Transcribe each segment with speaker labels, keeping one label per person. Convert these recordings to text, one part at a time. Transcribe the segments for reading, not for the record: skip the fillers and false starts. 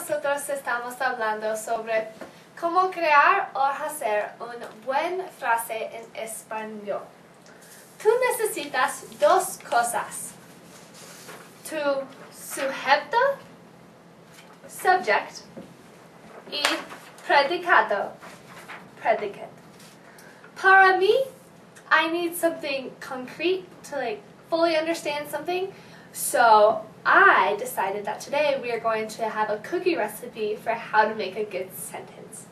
Speaker 1: nosotros estamos hablando sobre cómo crear o hacer una buena frase en español. Tú necesitas dos cosas: tu sujeto, subject, y predicado, predicate. Para mí, I need something concrete to fully understand something, so I decided that today we are going to have a cookie recipe for how to make a good sentence.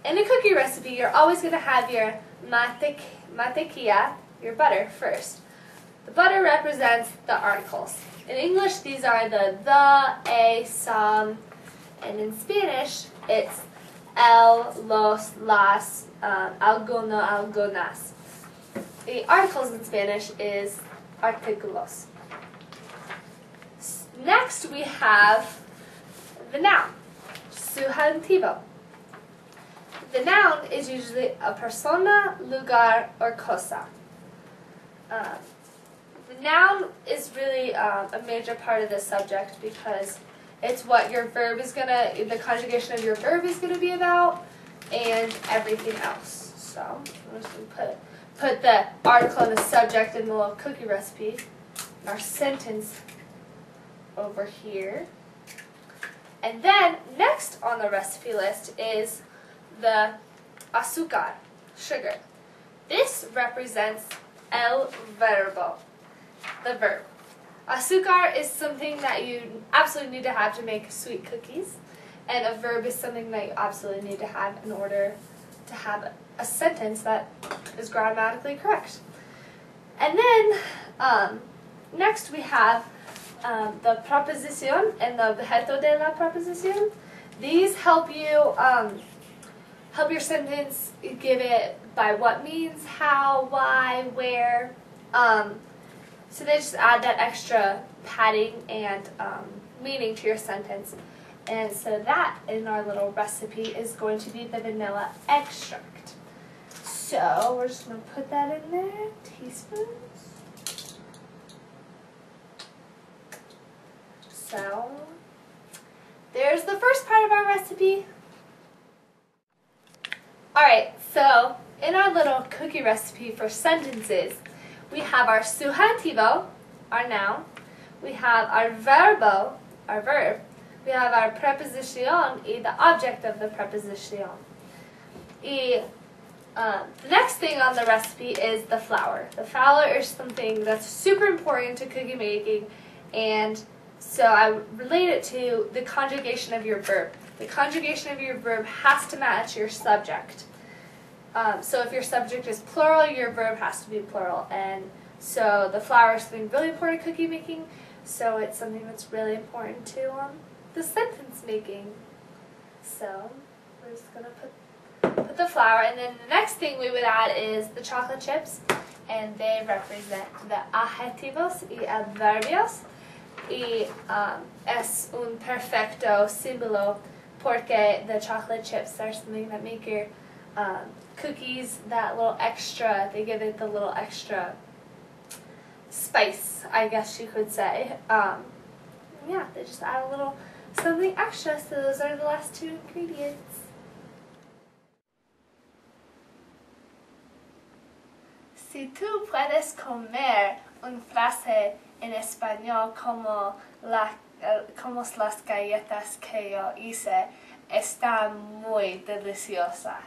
Speaker 1: In a cookie recipe, you're always going to have your mantequilla, your butter, first. The butter represents the articles. In English, these are the, a, some, and in Spanish, it's el, los, las, alguno, algunas. The articles in Spanish is artículos. Next, we have the noun, sustantivo. The noun is usually a persona, lugar, or cosa. The noun is really a major part of the subject because it's what your verb is the conjugation of your verb is gonna be about, and everything else. So I'm just gonna put the article and the subject in the little cookie recipe, and our sentence over here. And then next on the recipe list is the azúcar, sugar. This represents el verbo, the verb. Azúcar is something that you absolutely need to have to make sweet cookies, and a verb is something that you absolutely need to have in order to have a sentence that is grammatically correct. And then next we have the proposición and the objeto de la proposición. These help you help your sentence, give it by what means, how, why, where. So they just add that extra padding and meaning to your sentence. And so that in our little recipe is going to be the vanilla extract. So we're just going to put that in there, teaspoons. So there's the first part of our recipe. Alright, so in our little cookie recipe for sentences, we have our sustantivo, our noun, we have our verbo, our verb, we have our preposición, y the object of the preposición. The next thing on the recipe is the flour. The flour is something that's super important to cookie making, and so I relate it to the conjugation of your verb. The conjugation of your verb has to match your subject. So if your subject is plural, your verb has to be plural. And so the flour is something really important in cookie making, so it's something that's really important to the sentence making. So we're just going to put the flour, and then the next thing we would add is the chocolate chips, and they represent the adjetivos y adverbios. Y es un perfecto símbolo porque the chocolate chips are something that make your cookies that little extra, they give it the little extra spice, I guess you could say. Yeah, they just add a little something extra, so those are the last two ingredients. Si tú puedes comer una frase en español como las galletas que yo hice, está muy deliciosa.